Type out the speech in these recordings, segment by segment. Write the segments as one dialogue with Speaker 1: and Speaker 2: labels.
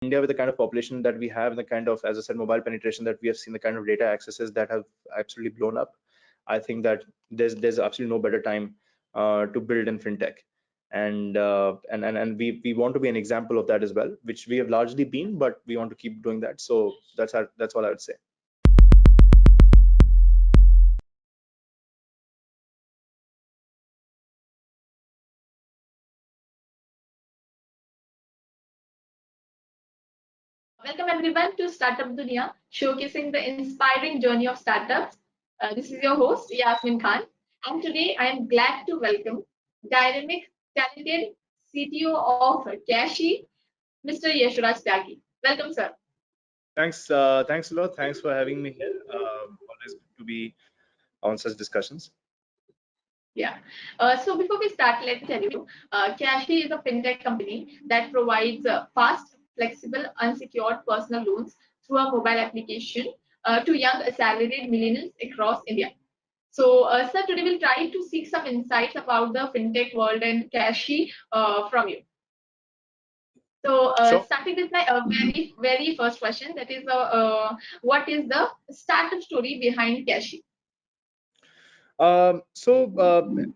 Speaker 1: India, with the kind of population that we have and the kind of, as I said, mobile penetration that we have seen, the kind of data accesses that have absolutely blown up, I think that there's absolutely no better time to build in fintech. And we want to be an example of that as well, which we have largely been, but we want to keep doing that. So that's all I would say.
Speaker 2: Welcome everyone to Startup Dunia, showcasing the inspiring journey of startups. This is your host Yasmin Khan, and today I am glad to welcome dynamic, talented CTO of Cashy, Mr. Yashraj Tyagi. Welcome, sir.
Speaker 1: Thanks a lot. Thanks for having me here. Always good to be on such discussions.
Speaker 2: Yeah. So before we start, let me tell you, Cashly is a fintech company that provides fast, flexible, unsecured personal loans through a mobile application to young salaried millennials across India. So, sir, today we'll try to seek some insights about the fintech world and Cashly from you. So,
Speaker 1: Sure.
Speaker 2: starting with my very first question, that is, what is the startup story behind Cashly?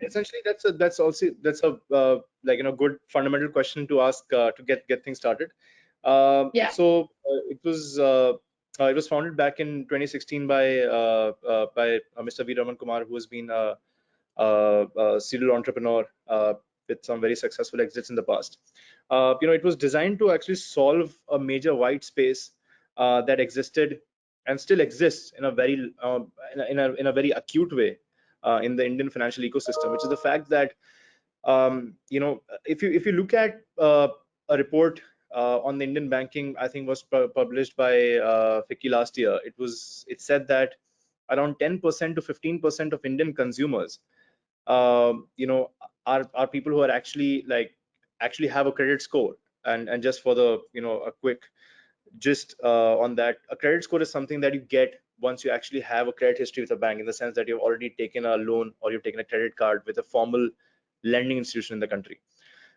Speaker 1: Essentially, that's a like good fundamental question to ask to get things started.
Speaker 2: Yeah.
Speaker 1: It was founded back in 2016 by Mr. V. Raman Kumar, who has been a serial entrepreneur with some very successful exits in the past. It was designed to actually solve a major white space that existed and still exists in a very in a very acute way in the Indian financial ecosystem, which is the fact that if you look at a report on the Indian banking, I think was published by FICCI last year. It said that around 10% to 15% of Indian consumers, um, you know, are people who are actually have a credit score. And just for the a quick gist on that, a credit score is something that you get once you actually have a credit history with a bank, in the sense that you've already taken a loan or you've taken a credit card with a formal lending institution in the country.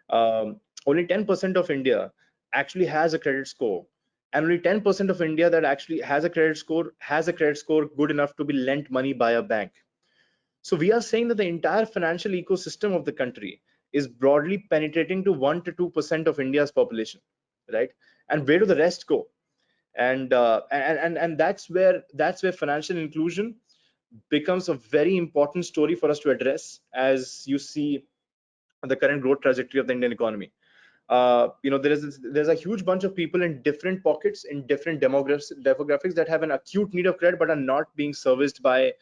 Speaker 1: Only 10% of India actually has a credit score, and only 10% of India that actually has a credit score good enough to be lent money by a bank. So we are saying that the entire financial ecosystem of the country is broadly penetrating to 1 to 2% of India's population, right? And where do the rest go? And that's where financial inclusion becomes a very important story for us to address, as you see the current growth trajectory of the Indian economy. There's a huge bunch of people in different pockets, in different demographics, that have an acute need of credit but are not being serviced by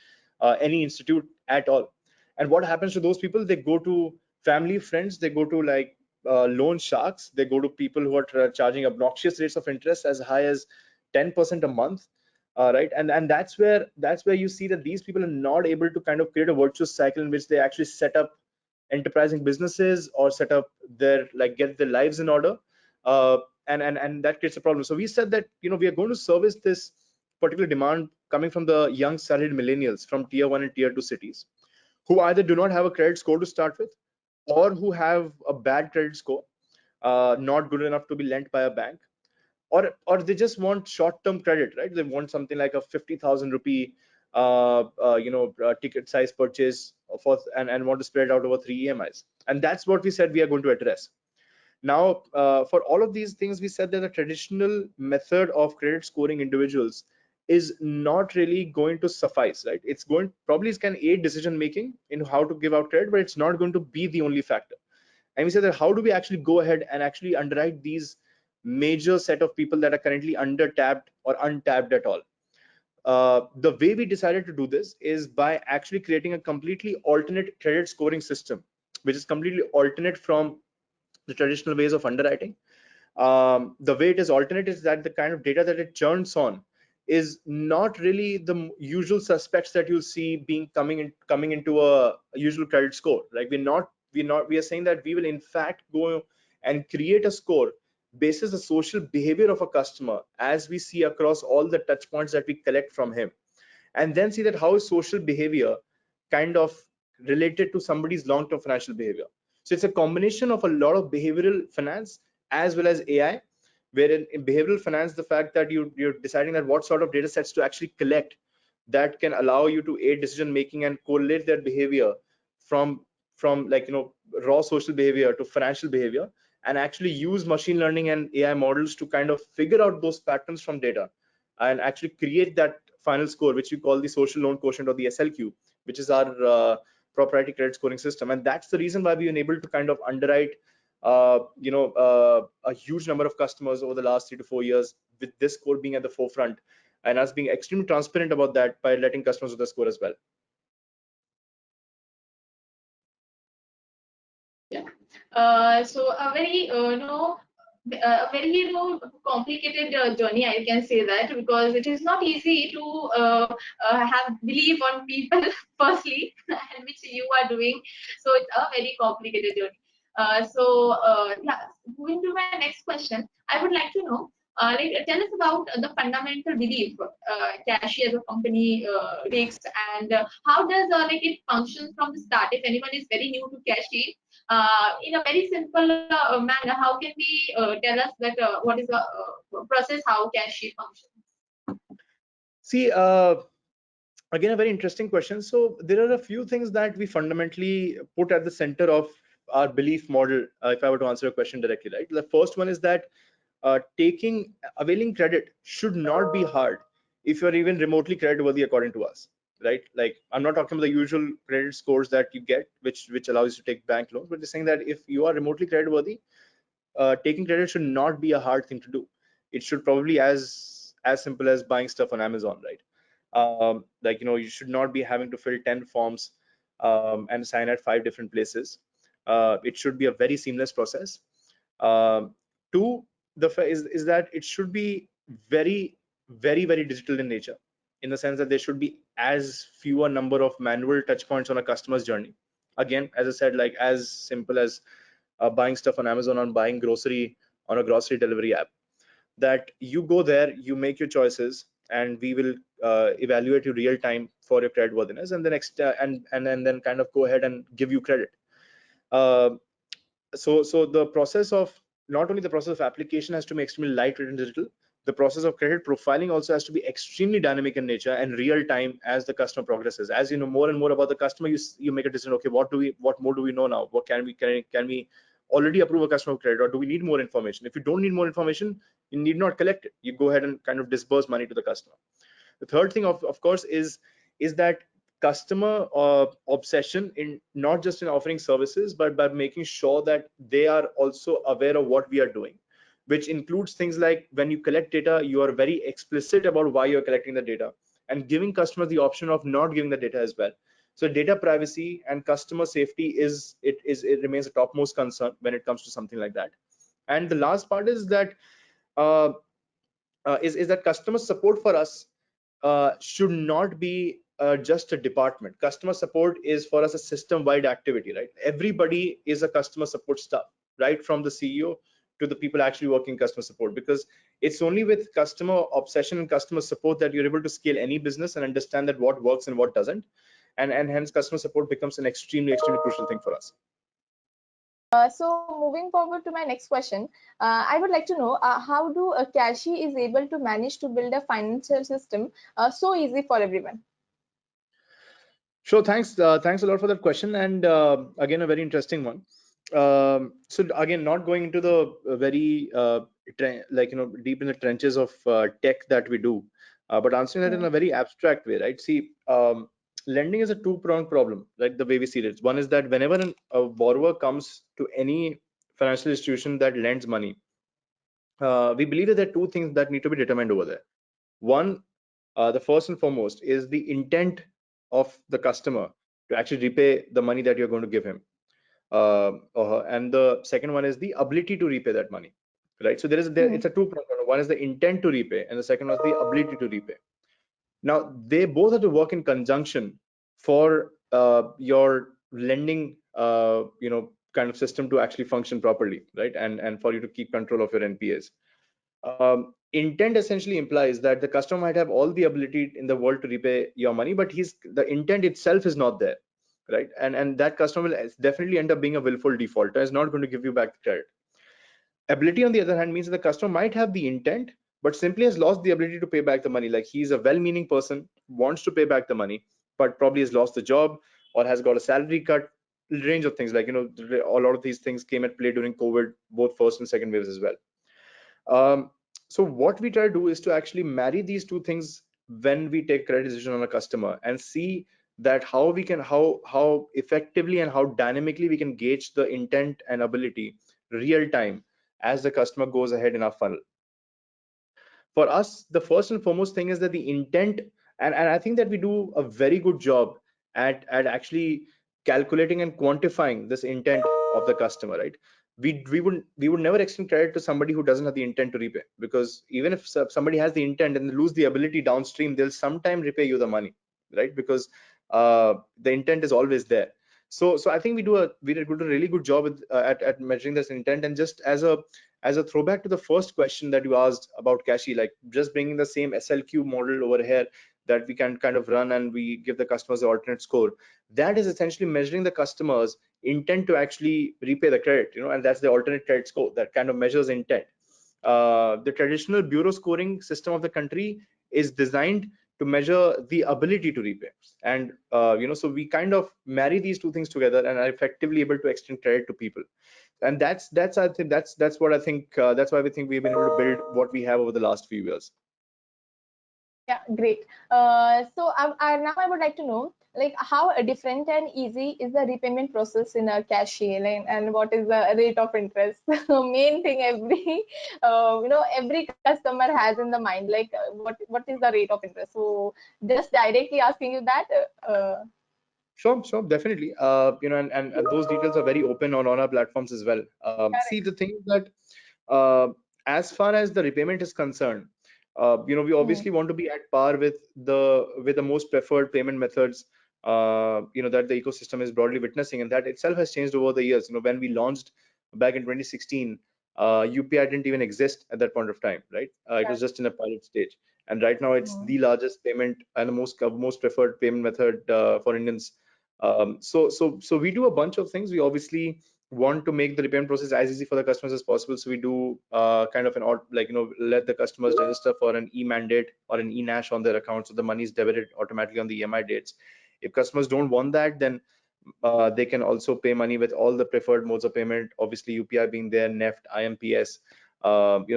Speaker 1: any institute at all. And what happens to those people? They go to family, friends, they go to loan sharks, they go to people who are charging obnoxious rates of interest as high as 10% a month. Right, and that's where you see that these people are not able to kind of create a virtuous cycle in which they actually set up enterprising businesses or set up their get their lives in order. And that creates a problem. So we said that we are going to service this particular demand coming from the young salaried millennials from tier 1 and tier 2 cities, who either do not have a credit score to start with, or who have a bad credit score, not good enough to be lent by a bank, or they just want short-term credit, right? They want something like a 50,000 rupee ticket size purchase and want to spread it out over 3 EMIs. And that's what we said we are going to address. Now, for all of these things, we said that the traditional method of credit scoring individuals is not really going to suffice, right? It can aid decision making in how to give out credit, but it's not going to be the only factor. And we said that how do we actually go ahead and actually underwrite these major set of people that are currently undertapped or untapped at all? The way we decided to do this is by actually creating a completely alternate credit scoring system, which is completely alternate from the traditional ways of underwriting. The way it is alternate is that the kind of data that it churns on is not really the usual suspects that you'll see coming into a usual credit score. Like we are saying that we will in fact go and create a score basis the social behavior of a customer, as we see across all the touch points that we collect from him, and then see that how is social behavior kind of related to somebody's long-term financial behavior. So it's a combination of a lot of behavioral finance as well as AI, where in behavioral finance, the fact that you're deciding that what sort of data sets to actually collect that can allow you to aid decision making and correlate their behavior from like raw social behavior to financial behavior, and actually use machine learning and AI models to kind of figure out those patterns from data and actually create that final score, which we call the social loan quotient, or the SLQ, which is our proprietary credit scoring system. And that's the reason why we've been able to kind of underwrite a huge number of customers over the last 3 to 4 years, with this score being at the forefront and us being extremely transparent about that by letting customers know the score as well.
Speaker 2: Yeah. So a very a very complicated journey, I can say that, because it is not easy to have belief on people firstly, and which you are doing. So it's a very complicated journey. Yeah, moving to my next question, I would like to know, like, tell us about the fundamental belief Cashy as a company takes, and how does like it functions from the start. If anyone is very new to Cashy, in a very simple manner, how can we tell us that what is the process, how Cashy functions?
Speaker 1: See, again, a very interesting question. So there are a few things that we fundamentally put at the center of our belief model. If I were to answer your question directly, right? The first one is that availing credit should not be hard if you're even remotely credit worthy, according to us, right? Like, I'm not talking about the usual credit scores that you get, which allows you to take bank loans, but just saying that if you are remotely credit worthy, taking credit should not be a hard thing to do. It should probably as simple as buying stuff on Amazon, right? Like, you should not be having to fill 10 forms and sign at 5 different places. It should be a very seamless process. Two, is that it should be very, very, very digital in nature, in the sense that there should be as fewer number of manual touch points on a customer's journey. Again, as I said, like as simple as buying stuff on Amazon, on buying grocery on a grocery delivery app, that you go there, you make your choices, and we will evaluate you real time for your credit worthiness, and then kind of go ahead and give you credit. Uh, so the process of, not only the process of application has to be extremely lightweight and digital, the process of credit profiling also has to be extremely dynamic in nature and real time as the customer progresses. As you know more and more about the customer, you make a decision. Okay, what more do we know now? What can we already approve a customer credit, or do we need more information? If you don't need more information, you need not collect it. You go ahead and kind of disburse money to the customer. The third thing, of course, is that customer obsession, in not just in offering services, but by making sure that they are also aware of what we are doing, which includes things like, when you collect data, you are very explicit about why you're collecting the data, and giving customers the option of not giving the data as well. So data privacy and customer safety it remains a topmost concern when it comes to something like that. And the last part is that uh, is that customer support for us should not be just a department. Customer support is for us a system-wide activity, right? Everybody is a customer support staff, right, from the CEO to the people actually working customer support, because it's only with customer obsession and customer support that you're able to scale any business and understand that what works and what doesn't, and hence customer support becomes an extremely crucial thing for us.
Speaker 3: So moving forward to my next question, I would like to know how do Cashy is able to manage to build a financial system so easy for everyone?
Speaker 1: Sure, thanks a lot for that question, and again, a very interesting one. So again, not going into the very deep in the trenches of tech that we do, but answering that in a very abstract way, right? See, lending is a two-pronged problem, like the way we see it. One is that whenever a borrower comes to any financial institution that lends money, we believe that there are two things that need to be determined over there. One, the first and foremost is the intent of the customer to actually repay the money that you're going to give him, or her. And the second one is the ability to repay that money, right? So it's a two-pronged problem. One is the intent to repay, and the second was the ability to repay. Now they both have to work in conjunction for your lending kind of system to actually function properly, right? And for you to keep control of your NPAs. Intent essentially implies that the customer might have all the ability in the world to repay your money, but the intent itself is not there, right? And that customer will definitely end up being a willful defaulter, is not going to give you back the credit. Ability, on the other hand, means that the customer might have the intent, but simply has lost the ability to pay back the money. Like he's a well-meaning person, wants to pay back the money, but probably has lost the job or has got a salary cut. Range of things, like, a lot of these things came at play during COVID, both first and second waves as well. So what we try to do is to actually marry these two things when we take credit decision on a customer, and see that how we can, how effectively and how dynamically we can gauge the intent and ability real time as the customer goes ahead in our funnel. For us, the first and foremost thing is that the intent, and I think that we do a very good job at actually calculating and quantifying this intent of the customer, right? We would never extend credit to somebody who doesn't have the intent to repay, because even if somebody has the intent and lose the ability downstream, they'll sometime repay you the money, right? Because the intent is always there. So I think we did a really good job at measuring this intent. And just as a throwback to the first question that you asked about Cashi, like just bringing the same SLQ model over here that we can kind of run, and we give the customers the alternate score. That is essentially measuring the customer's intent to actually repay the credit, and that's the alternate credit score that kind of measures intent. The traditional bureau scoring system of the country is designed to measure the ability to repay, and so we kind of marry these two things together and are effectively able to extend credit to people. And that's I think that's what I think, that's why we think we've been able to build what we have over the last few years.
Speaker 3: Yeah, great. So now I would like to know, like, how different and easy is the repayment process in a Cashi, and what is the rate of interest? Main thing every customer has in the mind, like, what is the rate of interest? So just directly asking you that.
Speaker 1: Sure, definitely. And those details are very open on our platforms as well. See, the thing is that as far as the repayment is concerned, we obviously want to be at par with the most preferred payment methods, that the ecosystem is broadly witnessing, and that itself has changed over the years. When we launched back in 2016, UPI didn't even exist at that point of time, right? It was just in a pilot stage, and right now it's the largest payment and the most preferred payment method for Indians. So we do a bunch of things. We obviously want to make the repayment process as easy for the customers as possible. So we do kind of let the customers register for an e-mandate or an e-NACH on their account, so the money is debited automatically on the EMI dates. If customers don't want that, then they can also pay money with all the preferred modes of payment. Obviously, UPI being there, NEFT, IMPS.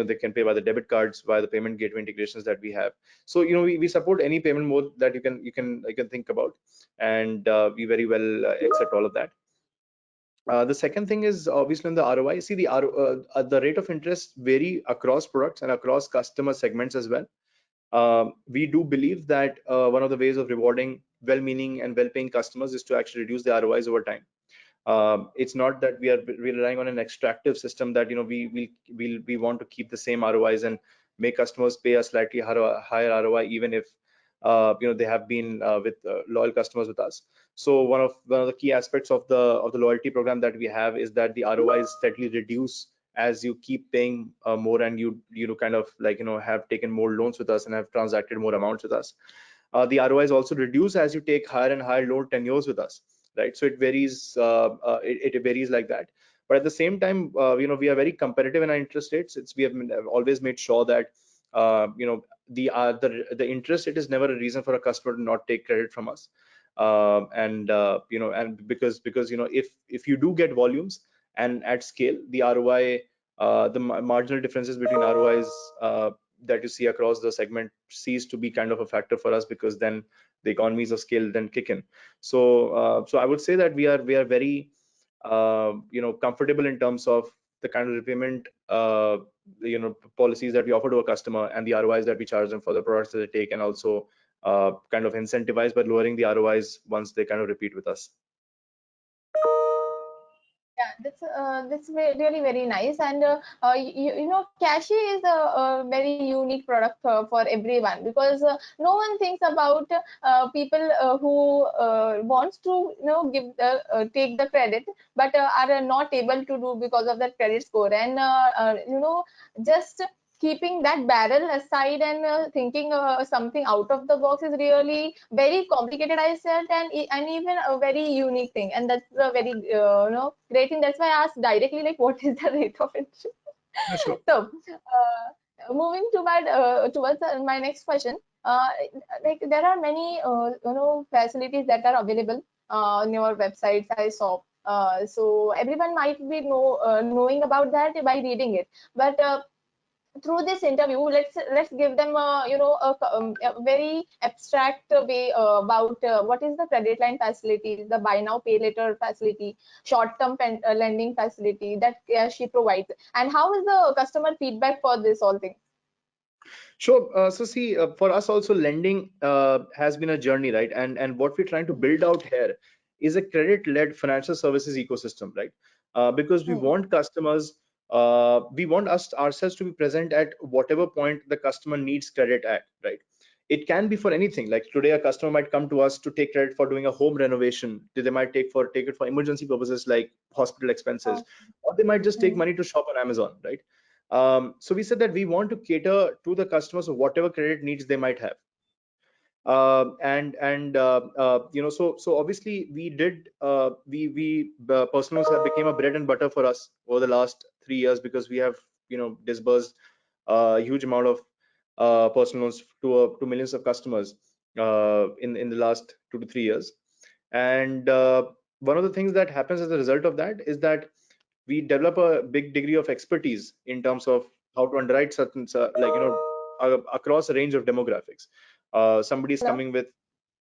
Speaker 1: They can pay by the debit cards, via the payment gateway integrations that we have. So we support any payment mode that you can think about, and we very well accept all of that. The second thing is obviously on the ROI. See, the rate of interest vary across products and across customer segments as well. We do believe that one of the ways of rewarding well-meaning and well-paying customers is to actually reduce the ROIs over time. It's not that we're relying on an extractive system that we want to keep the same ROIs and make customers pay a slightly higher ROI, even if they have been with loyal customers with us. So one of the key aspects of the loyalty program that we have is that the ROIs steadily reduce as you keep paying more, and you kind of have taken more loans with us and have transacted more amounts with us. The ROIs also reduce as you take higher and higher loan tenures with us, right? So it varies. It varies like that. But at the same time, we are very competitive in our interest rates. We have always made sure that the interest rate is never a reason for a customer to not take credit from us. And because if you do get volumes and at scale, the ROI, the marginal differences between ROIs that you see across the segment cease to be kind of a factor for us, because then the economies of scale then kick in. So I would say that we are very comfortable in terms of the kind of repayment policies that we offer to a customer, and the ROIs that we charge them for the products that they take, and also kind of incentivize by lowering the ROIs once they kind of repeat with us.
Speaker 3: Yeah, that's really very nice. And Cashi is a very unique product for everyone, because no one thinks about people who wants to take the credit, but are not able to do because of that credit score. And just keeping that barrel aside and thinking something out of the box is really very complicated, I said, and even a very unique thing. And that's a very great thing. That's why I asked directly, like, what is the rate of interest?
Speaker 1: Yeah, sure.
Speaker 3: So, moving to my towards my next question, like there are many facilities that are available on your websites. I saw. So everyone might be knowing about that by reading it, but through this interview, let's give them a very abstract way about what is the credit line facility, the buy now pay later facility, short term lending facility that she provides, and how is the customer feedback for this all thing.
Speaker 1: Sure. So see, for us also lending has been a journey, right? And what we're trying to build out here is a credit-led financial services ecosystem, right? Because we
Speaker 3: Hmm.
Speaker 1: want customers, we want us ourselves to be present at whatever point the customer needs credit at, right? It can be for anything. Like today, a customer might come to us to take credit for doing a home renovation. They might take it for emergency purposes like hospital expenses, or they might just take
Speaker 3: Hmm.
Speaker 1: money to shop on Amazon, right? So we said that we want to cater to the customers of whatever credit needs they might have. So obviously we did we personal loans have became a bread and butter for us over the last 3 years, because we have disbursed a huge amount of personal loans to millions of customers in the last 2 to 3 years. And one of the things that happens as a result of that is that we develop a big degree of expertise in terms of how to underwrite certain across a range of demographics. Somebody's
Speaker 3: Hello.
Speaker 1: coming with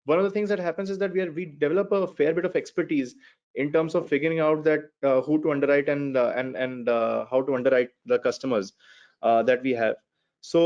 Speaker 1: one of the things that happens is that we develop a fair bit of expertise in terms of figuring out that who to underwrite and how to underwrite the customers that we have.
Speaker 3: Hmm.
Speaker 1: So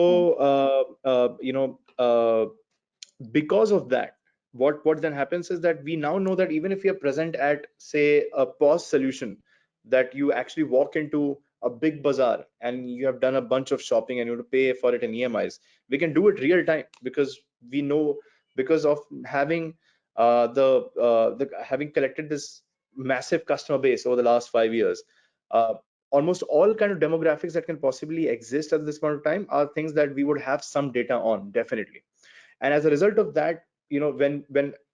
Speaker 1: because of that, what then happens is that we now know that even if you're present at, say, a POS solution, that you actually walk into a big bazaar and you have done a bunch of shopping and you have to pay for it in EMIs, we can do it real time, because we know, because of having having collected this massive customer base over the last 5 years. uh, Almost all kind of demographics that can possibly exist at this point of time are things that we would have some data on, definitely. And as a result of that, when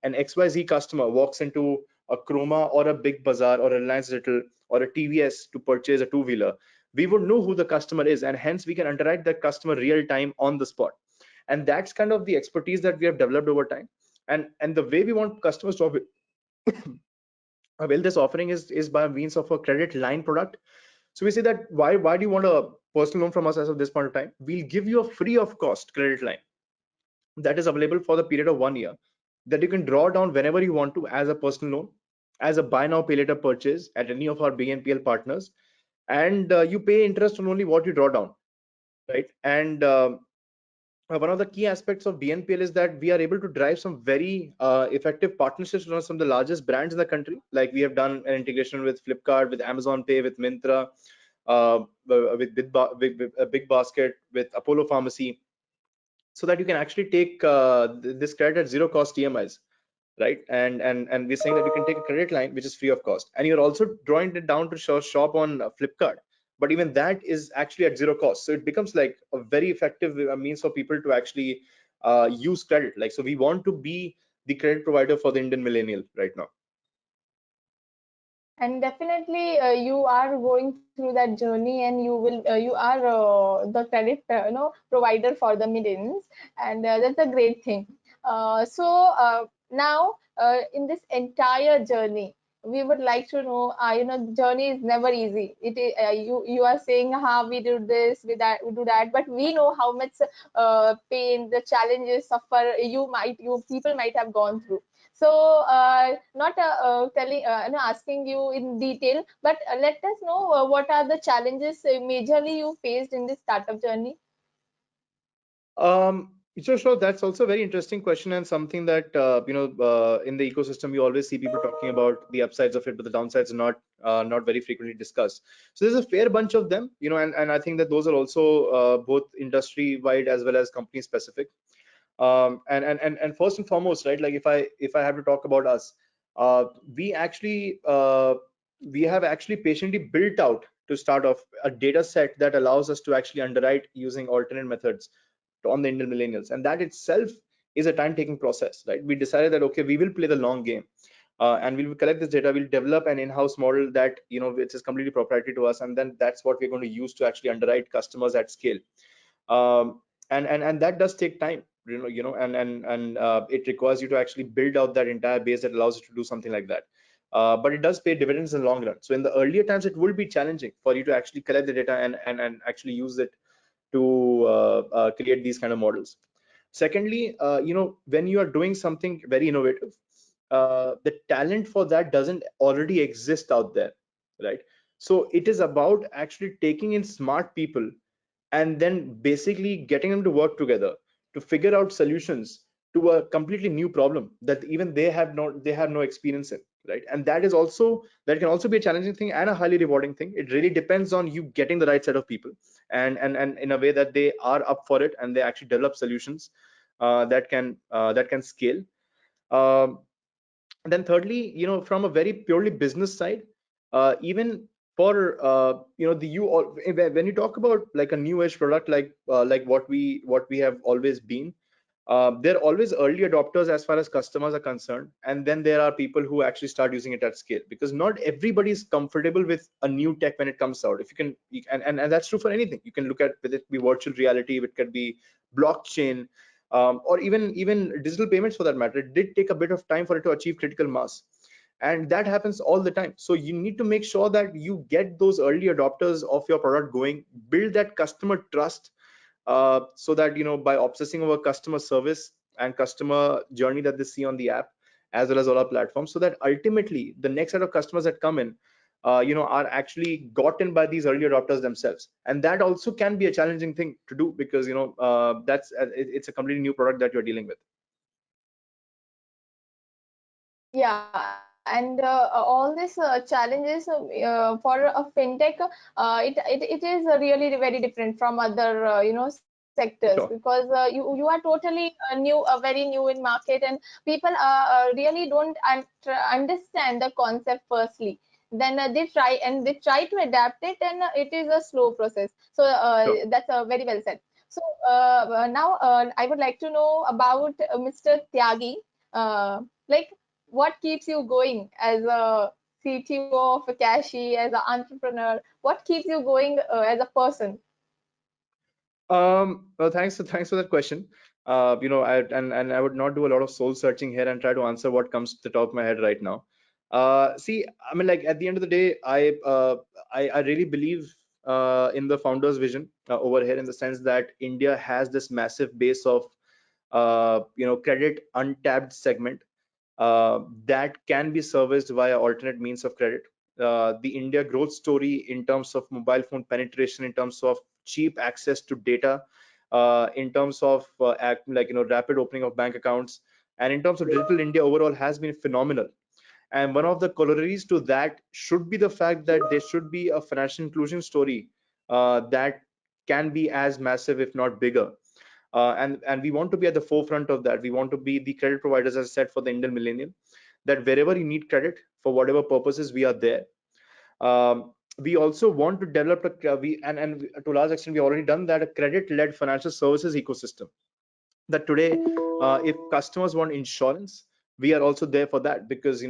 Speaker 1: an XYZ customer walks into a Chroma or a Big Bazaar or a Reliance Digital or a TVS to purchase a two-wheeler, we would know who the customer is, and hence we can underwrite that customer real time on the spot. And that's kind of the expertise that we have developed over time. And the way we want customers to avail this offering is by means of a credit line product. So we say that why do you want a personal loan from us as of this point of time? We'll give you a free of cost credit line that is available for the period of 1 year, that you can draw down whenever you want to as a personal loan, as a buy now pay later purchase at any of our BNPL partners, and you pay interest on only what you draw down, right? And one of the key aspects of BNPL is that we are able to drive some very effective partnerships with some of the largest brands in the country. Like we have done an integration with Flipkart, with Amazon Pay, with Myntra, with Big Basket, with Apollo Pharmacy, so that you can actually take this credit at zero cost EMIs, right? And we're saying that you can take a credit line which is free of cost, and you're also drawing it down to shop on Flipkart, but even that is actually at zero cost. So it becomes like a very effective means for people to actually use credit. Like, so we want to be the credit provider for the Indian millennial right now.
Speaker 3: And definitely, you are going through that journey, and you are the credit provider for the millions, and that's a great thing. Now, in this entire journey, we would like to know, the journey is never easy. You are saying how we do this, we do that, but we know how much pain, the challenges, suffer you people might have gone through. So, not telling, asking you in detail, but let us know what are the challenges majorly you faced in this startup journey.
Speaker 1: Sure. That's also a very interesting question, and something that in the ecosystem we always see people talking about the upsides of it, but the downsides are not very frequently discussed. So there's a fair bunch of them, and I think that those are also both industry wide as well as company specific. And first and foremost, right, like if I have to talk about us, uh, we actually we have actually patiently built out to start off a data set that allows us to actually underwrite using alternate methods on the Indian millennials, and that itself is a time taking process, right? We decided that okay, we will play the long game. and we'll collect this data. We'll develop an in-house model that, which is completely proprietary to us, and then that's what we're going to use to actually underwrite customers at scale. And that does take time, and it requires you to actually build out that entire base that allows you to do something like that. But it does pay dividends in the long run. So in the earlier times, it will be challenging for you to actually collect the data and actually use it to create these kind of models. Secondly, when you are doing something very innovative, the talent for that doesn't already exist out there, right? So it is about actually taking in smart people and then basically getting them to work together to figure out solutions to a completely new problem that even they have no experience in, right? And that can also be a challenging thing and a highly rewarding thing. It really depends on you getting the right set of people, and in a way that they are up for it and they actually develop solutions that can scale. um, and then thirdly, from a very purely business side, even for when you talk about like a new age product, like what we have always been, they're always early adopters as far as customers are concerned, and then there are people who actually start using it at scale, because not everybody is comfortable with a new tech when it comes out. If and that's true for anything. You can look at whether it be virtual reality, it could be blockchain, or even digital payments for that matter. It did take a bit of time for it to achieve critical mass, and that happens all the time. So you need to make sure that you get those early adopters of your product going, build that customer trust, so that by obsessing over customer service and customer journey that they see on the app as well as all our platforms, so that ultimately the next set of customers that come in are actually gotten by these early adopters themselves. And that also can be a challenging thing to do, because it's a completely new product that you're dealing with.
Speaker 3: Yeah, and all these challenges for a fintech, it is really very different from other sectors,
Speaker 1: Sure.
Speaker 3: because you are totally very new in market, and people really don't understand the concept firstly. Then they try to adapt it, and it is a slow process. So
Speaker 1: Sure.
Speaker 3: that's very well said. So now I would like to know about Mr. Tyagi. Like, what keeps you going as a CTO of a Cashy, as an entrepreneur? What keeps you going as a person?
Speaker 1: Well, thanks for that question. I would not do a lot of soul searching here and try to answer what comes to the top of my head right now. See, I mean, like, at the end of the day, I really believe in the founder's vision over here, in the sense that India has this massive base of credit untapped segment that can be serviced via alternate means of credit. The India growth story in terms of mobile phone penetration, in terms of cheap access to data, in terms of rapid opening of bank accounts, and in terms of digital India overall, has been phenomenal. And one of the corollaries to that should be the fact that there should be a financial inclusion story that can be as massive, if not bigger. And we want to be at the forefront of that. We want to be the credit providers, as I said, for the Indian millennial, that wherever you need credit for whatever purposes, we are there. We also want to develop and to a large extent we already done that, a credit-led financial services ecosystem. That today, if customers want insurance, we are also there for that, because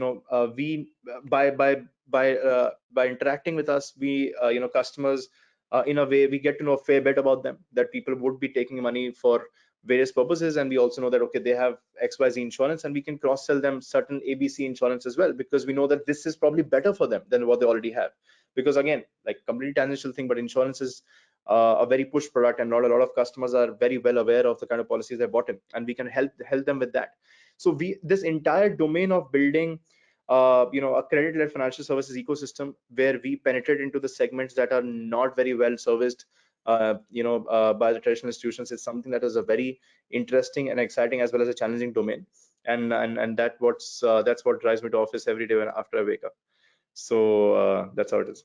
Speaker 1: we by interacting with us, we customers, in a way, we get to know a fair bit about them, that people would be taking money for various purposes, and we also know that, okay, they have XYZ insurance, and we can cross sell them certain ABC insurance as well, because we know that this is probably better for them than what they already have. Because again, like, completely tangential thing, but insurance is a very push product, and not a lot of customers are very well aware of the kind of policies they bought in, and we can help them with that. So this entire domain of building a credit-led financial services ecosystem, where we penetrate into the segments that are not very well serviced by the traditional institutions, is something that is a very interesting and exciting, as well as a challenging domain. And that's what drives me to office every day after I wake up. So that's how it is.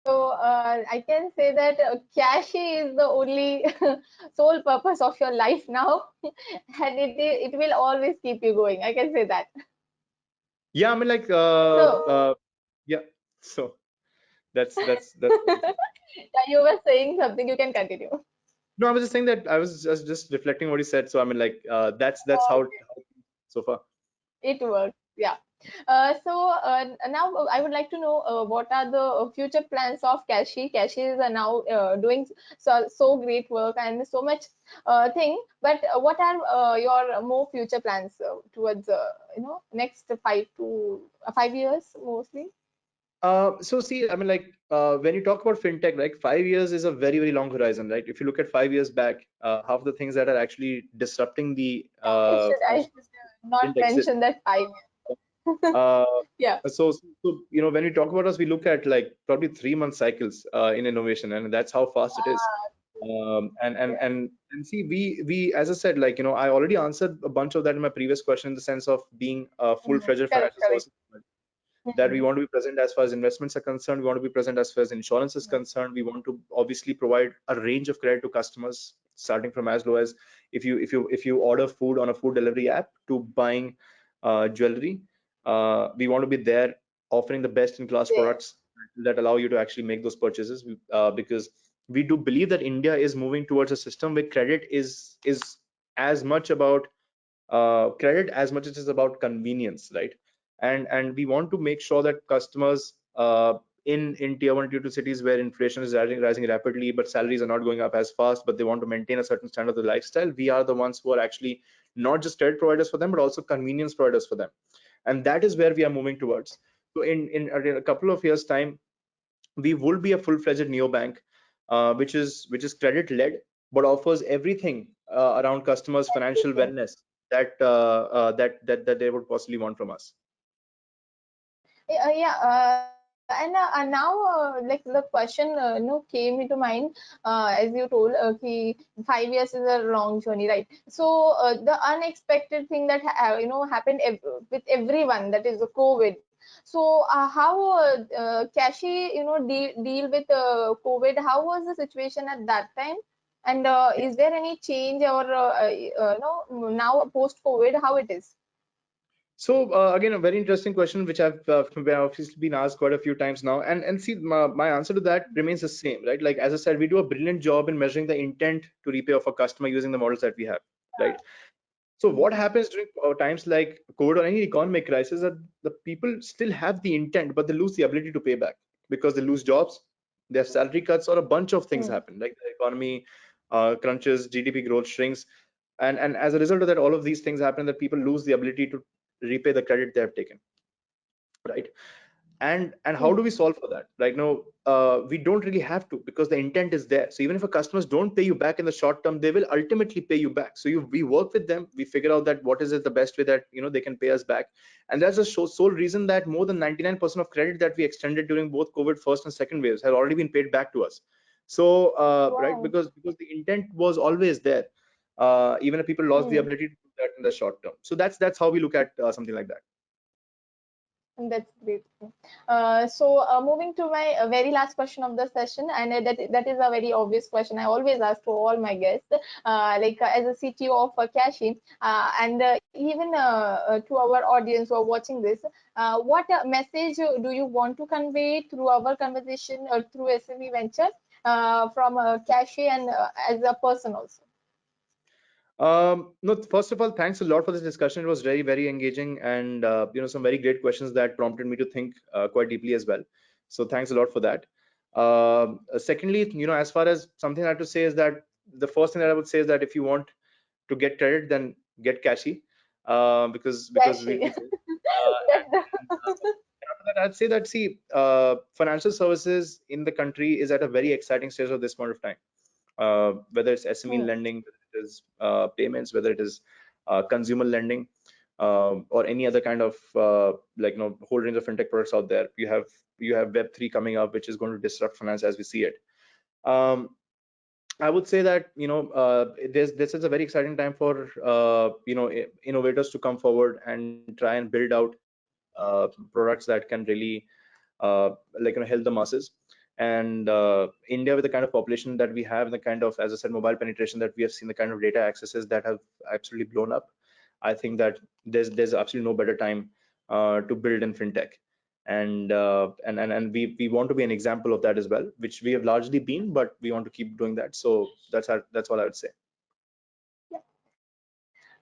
Speaker 3: So I can say that Cashy is the only sole purpose of your life now, and it will always keep you going. I can say that.
Speaker 1: Yeah, I mean, like,
Speaker 3: So
Speaker 1: yeah. So that's what it is.
Speaker 3: yeah, you were saying something. You can continue.
Speaker 1: No, I was just saying that I was just reflecting what you said. So I mean, like, that's how so far.
Speaker 3: it works. Yeah. Now I would like to know what are the future plans of Cashy. Cashy is now doing so great work and so much thing. But what are your more future plans towards next 5 years mostly?
Speaker 1: So see, I mean, like when you talk about fintech, like 5 years is a very, very long horizon, right? If you look at 5 years back, half the things that are actually disrupting the
Speaker 3: I should
Speaker 1: financial
Speaker 3: not
Speaker 1: didn't exist.
Speaker 3: mention that 5 years.
Speaker 1: Uh,
Speaker 3: Yeah.
Speaker 1: so when we talk about us, we look at like probably 3 month cycles in innovation, and that's how fast it is.
Speaker 3: Yeah.
Speaker 1: And see, we as I said, like I already answered a bunch of that in my previous question in the sense of being a full-fledged
Speaker 3: Correct.
Speaker 1: financial
Speaker 3: Correct.
Speaker 1: services that we want to be present as far as investments are concerned. We want to be present as far as insurance is
Speaker 3: Mhm.
Speaker 1: concerned. We want to obviously provide a range of credit to customers, starting from as low as if you order food on a food delivery app to buying jewelry. We want to be there offering the best in class
Speaker 3: There.
Speaker 1: products that allow you to actually make those purchases, because we do believe that India is moving towards a system where credit is as much about credit as much as it is about convenience, right? And we want to make sure that customers in tier 1 tier 2 cities where inflation is rising rapidly, but salaries are not going up as fast, but they want to maintain a certain standard of the lifestyle, we are the ones who are actually not just credit providers for them, but also convenience providers for them. And that is where we are moving towards. So in a couple of years time, we will be a full-fledged neobank, which is credit led, but offers everything around customers financial
Speaker 3: Everything.
Speaker 1: wellness that they would possibly want from us.
Speaker 3: Yeah, and now like the question came into mind as you told ki 5 years is a long journey, right? So the unexpected thing that happened with everyone, that is the COVID. So how Kashi deal with COVID? How was the situation at that time? And is there any change or no now post COVID how it is?
Speaker 1: So again, a very interesting question, which I've obviously been asked quite a few times now, and see, my answer to that remains the same, right? Like as I said, we do a brilliant job in measuring the intent to repay of a customer using the models that we have, right? So what happens during times like COVID or any economic crisis, that the people still have the intent, but they lose the ability to pay back because they lose jobs, they have salary cuts, or a bunch of things
Speaker 3: Hmm.
Speaker 1: happen, like the economy crunches, GDP growth shrinks, and as a result of that, all of these things happen that people lose the ability to repay the credit they have taken, right? And how
Speaker 3: Hmm.
Speaker 1: do we solve for that right now? We don't really have to, because the intent is there. So even if a customers don't pay you back in the short term, they will ultimately pay you back. So we work with them, we figure out that what is it the best way that they can pay us back. And that's the sole reason that more than 99% of credit that we extended during both COVID first and second waves has already been paid back to us. So right,
Speaker 3: Wow.
Speaker 1: because the intent was always there, even if people lost the
Speaker 3: Hmm.
Speaker 1: ability to do that in the short term. So that's how we look at something like that.
Speaker 3: That's great. Moving to my very last question of the session, and that is a very obvious question I always ask to all my guests. As a CTO of Cashi, and even to our audience who are watching this, what message do you want to convey through our conversation or through SME Venture from Cashi and as a person also?
Speaker 1: No, first of all, thanks a lot for this discussion. It was very, very engaging, and some very great questions that prompted me to think quite deeply as well. So thanks a lot for that. Secondly, as far as something I have to say is that the first thing that I would say is that if you want to get credit, then get Cashy, because we
Speaker 3: Cashi.
Speaker 1: do. And after that, I'd say that see, financial services in the country is at a very exciting stage of this point of time, whether it's SME
Speaker 3: Hmm.
Speaker 1: lending, whether it is payments, whether it is consumer lending, or any other kind of whole range of fintech products out there. You have Web3 coming up, which is going to disrupt finance as we see it. Um, I would say that this is a very exciting time for innovators to come forward and try and build out products that can really help the masses. And India, with the kind of population that we have, and the kind of, as I said, mobile penetration that we have seen, the kind of data accesses that have absolutely blown up, I think that there's absolutely no better time to build in fintech. And we want to be an example of that as well, which we have largely been, but we want to keep doing that. So that's all I would say.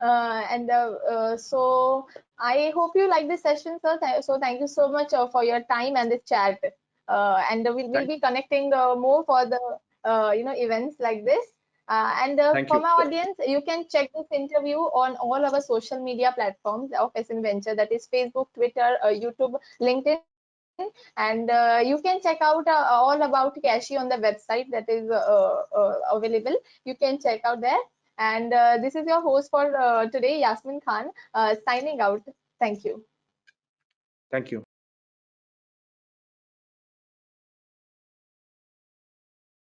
Speaker 3: So I hope you like this session, sir. So thank you so much for your time and this chat. And we'll be connecting more for the events like this.
Speaker 1: Thank
Speaker 3: For
Speaker 1: you.
Speaker 3: my audience, you can check this interview on all our social media platforms of SN Venture, that is Facebook, Twitter, YouTube, LinkedIn, and you can check out all about Cashy on the website that is available. You can check out there. And this is your host for today, Yasmin Khan, signing out. Thank you.
Speaker 1: Thank you.